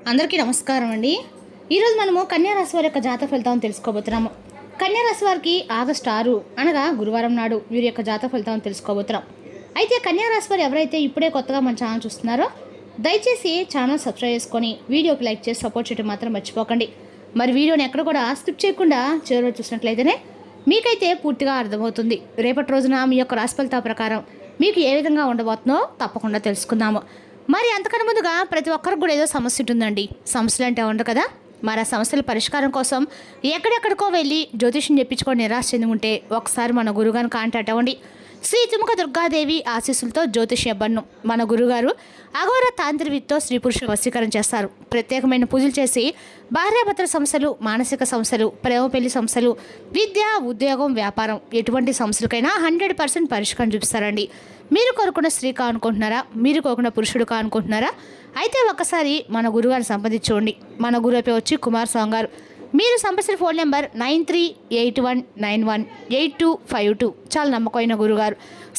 అందరికీ నమస్కారం అండి. ఈరోజు మనము కన్యారాశి వారి యొక్క జాతక ఫలితాలను తెలుసుకోబోతున్నాము. కన్యారాశి వారికి ఆగస్టు 6 అనగా గురువారం నాడు వీరి యొక్క జాతక ఫలితాలను తెలుసుకోబోతున్నాం. అయితే కన్యారాశి వారు ఎవరైతే ఇప్పుడే కొత్తగా మన ఛానల్ చూస్తున్నారో దయచేసి ఛానల్ సబ్స్క్రైబ్ చేసుకొని వీడియోకి లైక్ చేసి సపోర్ట్ చేయడం మాత్రం మర్చిపోకండి. మరి వీడియోని ఎక్కడ కూడా స్కిప్ చేయకుండా చివరి చూసినట్లయితేనే మీకైతే పూర్తిగా అర్థమవుతుంది. రేపటి రోజున మీ యొక్క రాశి ఫలితాల ప్రకారం మీకు ఏ విధంగా ఉండబోతుందో తప్పకుండా తెలుసుకుందాము. మరి అంతకన్నా ముందుగా ప్రతి ఒక్కరికి కూడా ఏదో సమస్య ఉంటుందండి. సమస్యలు అంటే ఉండరు కదా. మరి ఆ సమస్యల పరిష్కారం కోసం ఎక్కడెక్కడికో వెళ్ళి జ్యోతిష్యం చెప్పించుకొని నిరాశ చెంది ఉంటే ఒకసారి మన గురుగారిని కాంటాక్ట్ అవ్వండి. శ్రీ తుముక దుర్గాదేవి ఆశీస్సులతో జ్యోతిష్య బన్ను మన గురుగారు అఘోర తాంత్రివిత్తో స్త్రీ పురుష వశీకరణ చేస్తారు. ప్రత్యేకమైన పూజలు చేసి భార్యాభర్తల సమస్యలు, మానసిక సమస్యలు, ప్రేమ పెళ్లి సమస్యలు, విద్య, ఉద్యోగం, వ్యాపారం ఎటువంటి సమస్యలకైనా 100% పరిష్కారం చూపిస్తారండి. మీరు కోరుకున్న స్త్రీ కానుకుంటున్నారా? మీరు కోరుకున్న పురుషుడు కానుకుంటున్నారా? అయితే ఒక్కసారి మన గురుగారిని సంప్రదించుకోండి. మన గురువుపై వచ్చి కుమార్ స్వామి గారు. మీరు సంప్రదించిన ఫోన్ నెంబర్ 9381918252. చాలా నమ్మకమైన గురుగారు.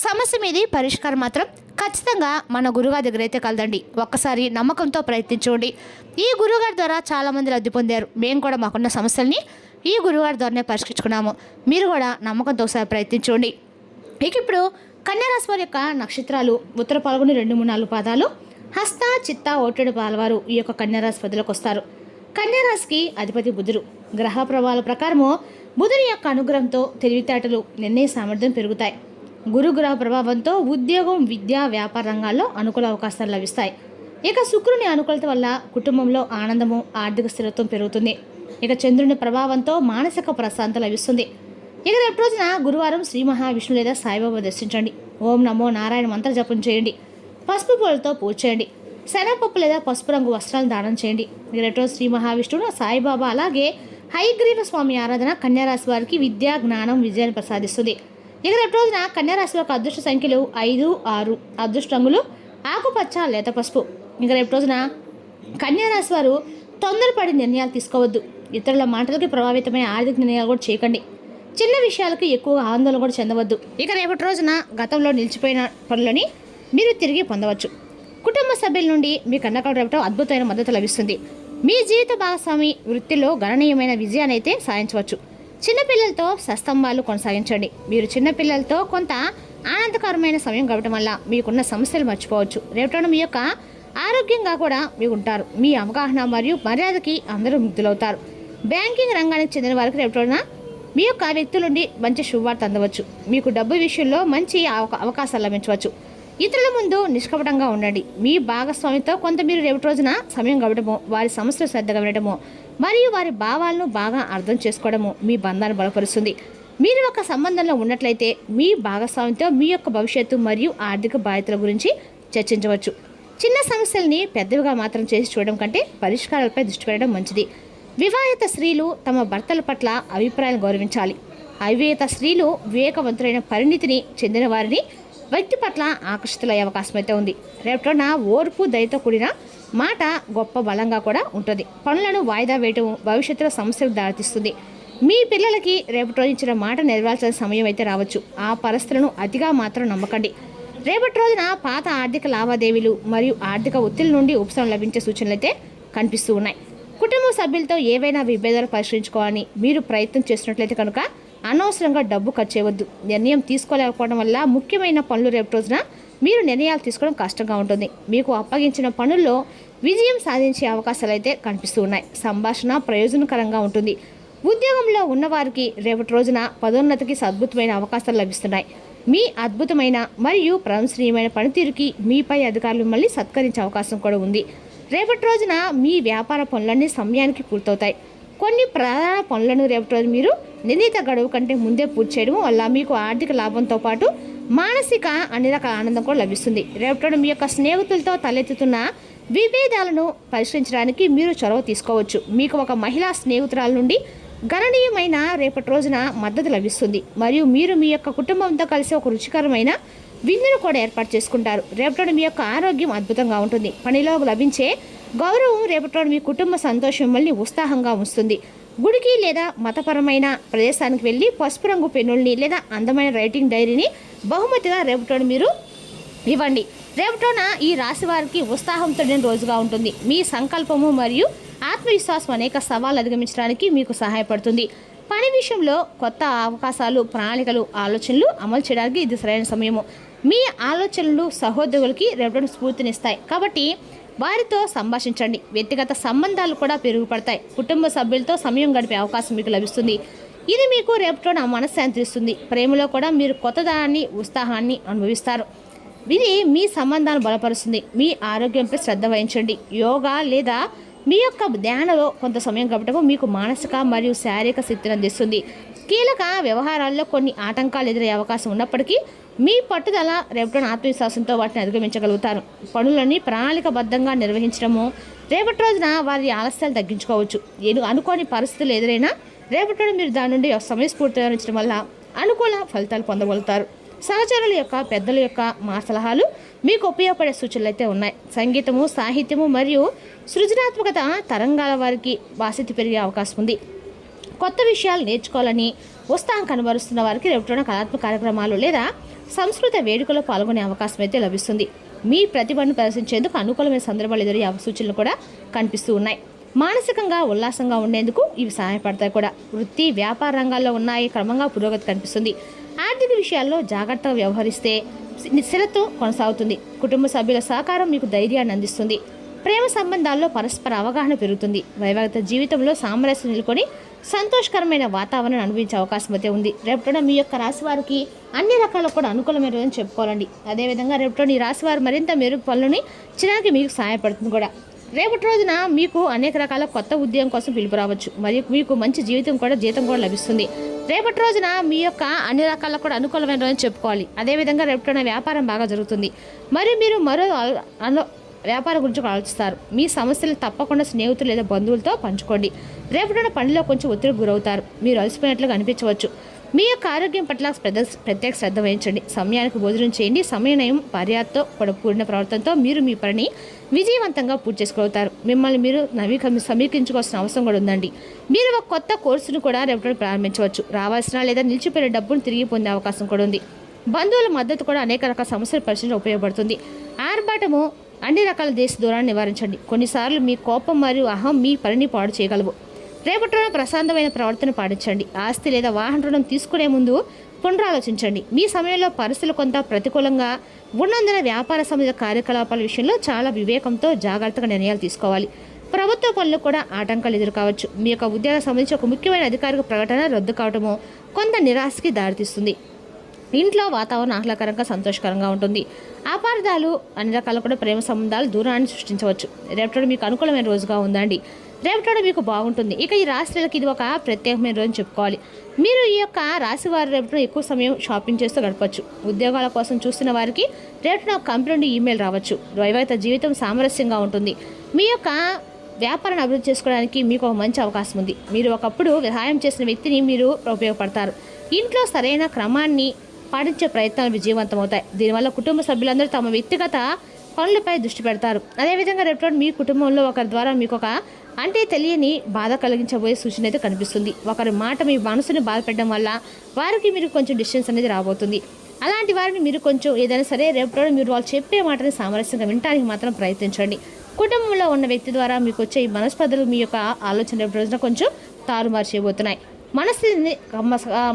సమస్య మీది పరిష్కారం మాత్రం ఖచ్చితంగా మన గురుగారి దగ్గర అయితే కలదండి. ఒక్కసారి నమ్మకంతో ప్రయత్నించండి. ఈ గురుగారి ద్వారా చాలామంది లబ్ధి పొందారు. మేము కూడా మాకున్న సమస్యల్ని ఈ గురుగారి ద్వారానే పరిష్కరించుకున్నాము. మీరు కూడా నమ్మకంతో ఒకసారి ప్రయత్నించండి. ఇప్పుడు కన్యారాశి వారి యొక్క నక్షత్రాలు ఉత్తర పాల్గొని 2, 3, 4 పాదాలు, హస్త, చిత్త, ఓటెడు పాలవారు ఈ యొక్క కన్యారాశి పదిలోకి వస్తారు. కన్యారాశికి అధిపతి బుధుడు. గ్రహ ప్రభావాల ప్రకారము బుధుని యొక్క అనుగ్రహంతో తెలివితేటలు, నిర్ణయ సామర్థ్యం పెరుగుతాయి. గురు గ్రహ ప్రభావంతో ఉద్యోగం, విద్య, వ్యాపార రంగాల్లో అనుకూల అవకాశాలు లభిస్తాయి. ఇక శుక్రుని అనుకూలత వల్ల కుటుంబంలో ఆనందము, ఆర్థిక స్థిరత్వం పెరుగుతుంది. ఇక చంద్రుని ప్రభావంతో మానసిక ప్రశాంతత లభిస్తుంది. ఇక రేపు రోజున గురువారం శ్రీ మహావిష్ణు లేదా సాయిబాబా దర్శించండి. ఓం నమో నారాయణ మంత్ర జపం చేయండి. పసుపు పూలతో పూజ చేయండి. శనగపప్పు లేదా పసుపు రంగు వస్త్రాలను దానం చేయండి. రేపు రోజు శ్రీ మహావిష్ణువు, సాయిబాబా అలాగే హయగ్రీవ స్వామి ఆరాధన కన్యారాశి వారికి విద్య, జ్ఞానం, విజయాన్ని ప్రసాదిస్తుంది. ఇక రేపు రోజున కన్యారాశి వారికి అదృష్ట సంఖ్యలు 5, 6. అదృష్ట రంగులు ఆకుపచ్చ, లేత పసుపు. ఇక రేపు రోజున కన్యారాశి వారు తొందరపడి నిర్ణయాలు తీసుకోవద్దు. ఇతరుల మాటలకి ప్రభావితమైన ఆర్థిక నిర్ణయాలు కూడా చేయకండి. చిన్న విషయాలకు ఎక్కువగా ఆందోళన కూడా చెందవద్దు. ఇక రేపటి రోజున గతంలో నిలిచిపోయిన పనులని మీరు తిరిగి పొందవచ్చు. కుటుంబ సభ్యుల నుండి మీ కన్నకడటం అద్భుతమైన మద్దతు లభిస్తుంది. మీ జీవిత భాగస్వామి వృత్తిలో గణనీయమైన విజయాన్ని అయితే సాధించవచ్చు. చిన్నపిల్లలతో సస్తంభాలు కొనసాగించండి. మీరు చిన్నపిల్లలతో కొంత ఆనందకరమైన సమయం గడపడం వల్ల మీకున్న సమస్యలు మర్చిపోవచ్చు. రేపటి మీ యొక్క ఆరోగ్యంగా కూడా మీరు ఉంటారు. మీ అవగాహన మరియు మర్యాదకి అందరూ ముగ్ధులవుతారు. బ్యాంకింగ్ రంగానికి చెందిన వారికి రేపటి మీ యొక్క వ్యక్తుల నుండి మంచి శుభవార్త అందవచ్చు. మీకు డబ్బు విషయంలో మంచి అవకాశాలు లభించవచ్చు. ఇతరుల ముందు నిష్కపటంగా ఉండండి. మీ భాగస్వామితో కొంత మీరు రేపటి రోజున సమయం గడపడము, వారి సమస్యలు శ్రద్ధగా వినడము మరియు వారి భావాలను బాగా అర్థం చేసుకోవడము మీ బంధాన్ని బలపరుస్తుంది. మీరు ఒక సంబంధంలో ఉన్నట్లయితే మీ భాగస్వామితో మీ యొక్క భవిష్యత్తు మరియు ఆర్థిక బాధ్యతల గురించి చర్చించవచ్చు. చిన్న సమస్యల్ని పెద్దవిగా మాత్రం చేసి చూడడం కంటే పరిష్కారాలపై దృష్టి పెట్టడం మంచిది. వివాహిత స్త్రీలు తమ భర్తల పట్ల అభిప్రాయాలను గౌరవించాలి. అవివాహిత స్త్రీలు వివేకవంతులైన పరిణితిని చెందిన వారిని వ్యక్తి పట్ల ఆకర్షితులయ్యే అవకాశం అయితే ఉంది. రేపటిన ఓర్పు, దయతో కూడిన మాట గొప్ప బలంగా కూడా ఉంటుంది. పనులను వాయిదా వేయటం భవిష్యత్తులో సమస్యలకు దారితీస్తుంది. మీ పిల్లలకి రేపటి రోజు ఇచ్చిన మాట నెరవేర్చాల్సిన సమయం అయితే రావచ్చు. ఆ పరిస్థితులను అతిగా మాత్రం నమ్మకండి. రేపటి రోజున పాత ఆర్థిక లావాదేవీలు మరియు ఆర్థిక ఒత్తిడి నుండి ఉపశమనం లభించే సూచనలు అయితే కనిపిస్తూ ఉన్నాయి. కుటుంబ సభ్యులతో ఏవైనా విభేదాలు పరిష్కరించుకోవాలని మీరు ప్రయత్నం చేస్తున్నట్లయితే కనుక అనవసరంగా డబ్బు ఖర్చు చేయవద్దు. నిర్ణయం తీసుకోలేకపోవడం వల్ల ముఖ్యమైన పనులు రేపు రోజున మీరు నిర్ణయాలు తీసుకోవడం కష్టంగా ఉంటుంది. మీకు అప్పగించిన పనుల్లో విజయం సాధించే అవకాశాలు అయితే కనిపిస్తూ ఉన్నాయి. సంభాషణ ప్రయోజనకరంగా ఉంటుంది. ఉద్యోగంలో ఉన్నవారికి రేపటి రోజున పదోన్నతికి అద్భుతమైన అవకాశాలు లభిస్తున్నాయి. మీ అద్భుతమైన మరియు ప్రశంసనీయమైన పనితీరుకి మీపై అధికారులు మిమ్మల్ని సత్కరించే అవకాశం కూడా ఉంది. రేపటి రోజున మీ వ్యాపార పనులన్నీ సమయానికి పూర్తవుతాయి. కొన్ని ప్రధాన పనులను రేపటి రోజు మీరు నిర్ణీత గడువు కంటే ముందే పూర్తి చేయడం వల్ల మీకు ఆర్థిక లాభంతో పాటు మానసిక అన్ని రకాల ఆనందం కూడా లభిస్తుంది. రేపటి మీ యొక్క స్నేహితులతో తలెత్తుతున్న విభేదాలను పరిష్కరించడానికి మీరు చొరవ తీసుకోవచ్చు. మీకు ఒక మహిళా స్నేహితురాల నుండి గణనీయమైన రేపటి రోజున మద్దతు లభిస్తుంది మరియు మీరు మీ యొక్క కుటుంబంతో కలిసి ఒక రుచికరమైన విందును కూడా ఏర్పాటు చేసుకుంటారు. రేపటి మీ యొక్క ఆరోగ్యం అద్భుతంగా ఉంటుంది. పనిలో లభించే గౌరవం రేపటి మీ కుటుంబ సంతోషం మిమ్మల్ని ఉత్సాహంగా ఉంచుతుంది. గుడికి లేదా మతపరమైన ప్రదేశానికి వెళ్ళి పసుపు రంగు పెన్నుల్ని లేదా అందమైన రైటింగ్ డైరీని బహుమతిగా రేపటి మీరు ఇవ్వండి. రేపటిన ఈ రాశి వారికి ఉత్సాహంతో నిండిన రోజుగా ఉంటుంది. మీ సంకల్పము మరియు ఆత్మవిశ్వాసం అనేక సవాళ్ళు అధిగమించడానికి మీకు సహాయపడుతుంది. పని విషయంలో కొత్త అవకాశాలు, ప్రణాళికలు, ఆలోచనలు అమలు చేయడానికి ఇది సరైన సమయము. మీ ఆలోచనలు సహోద్యోగులకి రేపటిన స్ఫూర్తినిస్తాయి కాబట్టి వారితో సంభాషించండి. వ్యక్తిగత సంబంధాలు కూడా పెరుగుపడతాయి. కుటుంబ సభ్యులతో సమయం గడిపే అవకాశం మీకు లభిస్తుంది. ఇది మీకు రేపటిన మనశ్శాంతి ఇస్తుంది. ప్రేమలో కూడా మీరు కొత్తదాన్ని, ఉత్సాహాన్ని అనుభవిస్తారు. ఇది మీ సంబంధాలను బలపరుస్తుంది. మీ ఆరోగ్యంపై శ్రద్ధ వహించండి. యోగా లేదా మీ యొక్క ధ్యానంలో కొంత సమయం గడపడం మీకు మానసిక మరియు శారీరక శక్తిని అందిస్తుంది. కీలక వ్యవహారాల్లో కొన్ని ఆటంకాలు ఎదురయ్యే అవకాశం ఉన్నప్పటికీ మీ పట్టుదల రేపటిన ఆత్మవిశ్వాసంతో వాటిని అధిగమించగలుగుతారు. పనులని ప్రణాళికబద్ధంగా నిర్వహించడము రేపటి రోజున వారి ఆలస్యాలు తగ్గించుకోవచ్చు. అనుకోని పరిస్థితులు ఎదురైనా రేపటి మీరు దాని నుండి సమయస్ఫూర్తిగా నిర్వహించడం వల్ల అనుకూల ఫలితాలు పొందగలుగుతారు. సహచరుల యొక్క పెద్దల యొక్క మా సలహాలు మీకు ఉపయోగపడే సూచనలు అయితే ఉన్నాయి. సంగీతము, సాహిత్యము మరియు సృజనాత్మకత తరంగాల వారికి ఆసక్తి పెరిగే అవకాశం ఉంది. కొత్త విషయాలు నేర్చుకోవాలని ఉత్సాహం కనబరుస్తున్న వారికి రేపటిన కళాత్మక కార్యక్రమాలు లేదా సంస్కృత వేడుకలో పాల్గొనే అవకాశం అయితే లభిస్తుంది. మీ ప్రతిభను ప్రదర్శించేందుకు అనుకూలమైన సందర్భాలు ఎదురయ్యే సూచనలు కూడా కనిపిస్తూ ఉన్నాయి. మానసికంగా ఉల్లాసంగా ఉండేందుకు ఇవి సహాయపడతాయి కూడా. వృత్తి, వ్యాపార రంగాల్లో ఉన్నాయి క్రమంగా పురోగతి కనిపిస్తుంది. ఆర్థిక విషయాల్లో జాగ్రత్తగా వ్యవహరిస్తే స్థిరత్వం కొనసాగుతుంది. కుటుంబ సభ్యుల సహకారం మీకు ధైర్యాన్ని అందిస్తుంది. ప్రేమ సంబంధాల్లో పరస్పర అవగాహన పెరుగుతుంది. వైవాహిక జీవితంలో సామరస్యం నెలకొని సంతోషకరమైన వాతావరణాన్ని అనుభవించే అవకాశం అయితే ఉంది. రేపటిన మీ యొక్క రాశి వారికి అన్ని రకాల కూడా అనుకూలమైన రోజుని చెప్పుకోవాలండి. అదేవిధంగా రేపటిన ఈ రాశి వారు మరింత మెరుగు పనులని చేయడానికి మీకు సహాయపడుతుంది కూడా. రేపటి రోజున మీకు అనేక రకాల కొత్త ఉద్యోగం కోసం పిలుపు రావచ్చు మరియు మీకు మంచి జీతం కూడా లభిస్తుంది. రేపటి రోజున మీ యొక్క అన్ని రకాల కూడా అనుకూలమైన రోజుని చెప్పుకోవాలి. అదేవిధంగా రేపటిన వ్యాపారం బాగా జరుగుతుంది మరియు మీరు వ్యాపారం గురించి ఆలోచిస్తారు. మీ సమస్యలు తప్పకుండా స్నేహితులు లేదా బంధువులతో పంచుకోండి. రేపటిన పనిలో కొంచెం ఒత్తిడికి గురవుతారు. మీరు అలసిపోయినట్లుగా అనిపించవచ్చు. మీ యొక్క ఆరోగ్యం పట్ల ప్రత్యేక శ్రద్ధ వహించండి. సమయానికి భోజనం చేయండి. సమయనయం పర్యాప్తో కూడిన ప్రవర్తనతో మీరు మీ పనిని విజయవంతంగా పూర్తి చేసుకోగలుగుతారు. మిమ్మల్ని మీరు సమీకరించుకోవాల్సిన అవసరం కూడా ఉందండి. మీరు ఒక కొత్త కోర్సును కూడా రేపటి ప్రారంభించవచ్చు. రావాల్సిన లేదా నిలిచిపోయిన డబ్బును తిరిగి పొందే అవకాశం కూడా ఉంది. బంధువుల మద్దతు కూడా అనేక రకాల సమస్యల పరిశీలన ఉపయోగపడుతుంది. ఆర్భాటము అన్ని రకాల దేశ దూరాన్ని నివారించండి. కొన్నిసార్లు మీ కోపం మరియు అహం మీ పనిని పాడు చేయగలవు. రేపటి రోజున ప్రశాంతమైన ప్రవర్తన పాటించండి. ఆస్తి లేదా వాహన రుణం తీసుకునే ముందు పునరాలోచించండి. మీ సమయంలో పరిస్థితులు కొంత ప్రతికూలంగా ఉన్నందున వ్యాపార సంబంధిత కార్యకలాపాల విషయంలో చాలా వివేకంతో జాగ్రత్తగా నిర్ణయాలు తీసుకోవాలి. ప్రభుత్వ పనులు కూడా ఆటంకాలు ఎదుర్కోవచ్చు. మీ యొక్క ఉద్యోగం సంబంధించి ఒక ముఖ్యమైన అధికారిక ప్రకటన రద్దు కావటము కొంత నిరాశకి దారితీస్తుంది. ఇంట్లో వాతావరణం ఆహ్లాదకరంగా సంతోషకరంగా ఉంటుంది. అపార్థాలు అన్ని రకాల కూడా ప్రేమ సంబంధాలు దూరాన్ని సృష్టించవచ్చు. రేపటి మీకు అనుకూలమైన రోజుగా ఉందండి. రేపటి మీకు బాగుంటుంది. ఇక ఈ రాశులకు ఇది ఒక ప్రత్యేకమైన రోజు చెప్పుకోవాలి. మీరు ఈ యొక్క రాశి వారి రేపటి ఎక్కువ సమయం షాపింగ్ చేస్తూ గడపచ్చు. ఉద్యోగాల కోసం చూస్తున్న వారికి రేపటి కంపెనీ నుండి ఈమెయిల్ రావచ్చు. వైవాహిక జీవితం సామరస్యంగా ఉంటుంది. మీ యొక్క వ్యాపారాన్ని అభివృద్ధి చేసుకోవడానికి మీకు ఒక మంచి అవకాశం ఉంది. మీరు ఒకప్పుడు సహాయం చేసిన వ్యక్తిని మీరు ఉపయోగపడతారు. ఇంట్లో సరైన క్రమాన్ని పాటించే ప్రయత్నాలు విజయవంతమవుతాయి. దీనివల్ల కుటుంబ సభ్యులందరూ తమ వ్యక్తిగత పనులపై దృష్టి పెడతారు. అదేవిధంగా రేపటి మీ కుటుంబంలో ఒకరి ద్వారా మీకు ఒక తెలియని బాధ కలిగించబోయే సూచన అయితే కనిపిస్తుంది. ఒకరి మాట మీ మనసుని బాధపెట్టడం వల్ల వారికి మీరు కొంచెం డిస్టెన్స్ అనేది రాబోతుంది. అలాంటి వారిని మీరు కొంచెం ఏదైనా సరే రేపటి మీరు వాళ్ళు చెప్పే మాటని సామరస్యంగా వినడానికి మాత్రం ప్రయత్నించండి. కుటుంబంలో ఉన్న వ్యక్తి ద్వారా మీకు వచ్చే ఈ మనస్పర్ధలు మీ యొక్క ఆలోచన రేపటి రోజున కొంచెం తారుమారు చేయబోతున్నాయి.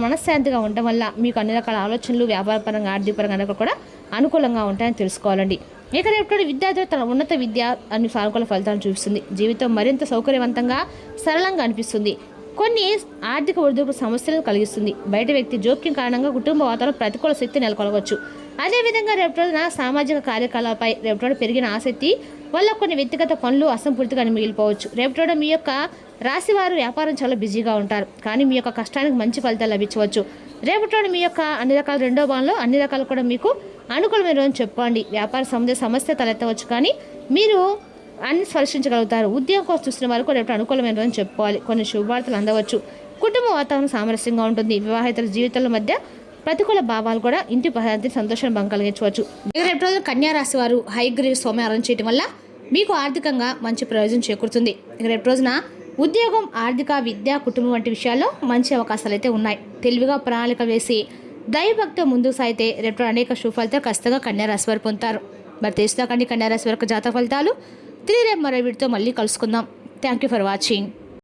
మనశ్శాంతిగా ఉండటం వల్ల మీకు అన్ని రకాల ఆలోచనలు వ్యాపారపరంగా, ఆర్థికపరంగా కూడా అనుకూలంగా ఉంటాయని తెలుసుకోవాలండి. ఇక రేపటి విద్యార్థులు తన ఉన్నత విద్య అన్ని సానుకూల ఫలితాలను చూపిస్తుంది. జీవితం మరింత సౌకర్యవంతంగా, సరళంగా అనిపిస్తుంది. కొన్ని ఆర్థిక ఒడిదుడుకు సమస్యలను కలిగిస్తుంది. బయట వ్యక్తి జోక్యం కారణంగా కుటుంబ వాతావరణం ప్రతికూల శక్తి నెలకొనవచ్చు. అదేవిధంగా రేపటి రోజున సామాజిక కార్యకలాపాలపై రేపటి పెరిగిన ఆసక్తి వల్ల కొన్ని వ్యక్తిగత పనులు అసంపూర్తిగా మిగిలిపోవచ్చు. రేపటి మీ యొక్క రాశివారు వ్యాపారం చాలా బిజీగా ఉంటారు, కానీ మీ యొక్క కష్టానికి మంచి ఫలితాలు లభించవచ్చు. రేపటి మీ యొక్క అన్ని రకాల రెండో భాగంలో అన్ని రకాలు కూడా మీకు అనుకూలమైన రోజు చెప్పుకోండి. వ్యాపార సమస్య తలెత్తవచ్చు, కానీ మీరు అన్ని స్పర్శించగలుగుతారు. ఉద్యోగం కోసం చూసిన వారికి రేపు అనుకూలమైన రోజు చెప్పుకోవాలి. కొన్ని శుభవార్తలు అందవచ్చు. కుటుంబ వాతావరణం సామరస్యంగా ఉంటుంది. వివాహితుల జీవితాల మధ్య ప్రతికూల భావాలు కూడా ఇంటి ప్రశాంతి సంతోషాన్ని భంగం కలిగించవచ్చు. రేపు రోజు కన్యా రాశి వారు హైగ్రీవ్ సోమవారం చేయడం వల్ల మీకు ఆర్థికంగా మంచి ప్రయోజనం చేకూరుతుంది. రేపు రోజున ఉద్యోగం, ఆర్థిక, విద్య, కుటుంబం వంటి విషయాల్లో మంచి అవకాశాలు అయితే ఉన్నాయి. తెలివిగా ప్రణాళిక వేసి దైవభక్తితో ముందుకు సాగితే రేపు అనేక శుభాలతో ఖచ్చితంగా కన్యా రాశి వారు పొందుతారు. మరి తెలుసుదాకండి కన్యా రాశి వరకు జాతక ఫలితాలు. తిరిగి రేపు మరో వీడితో మళ్ళీ కలుసుకుందాం. Thank you for watching.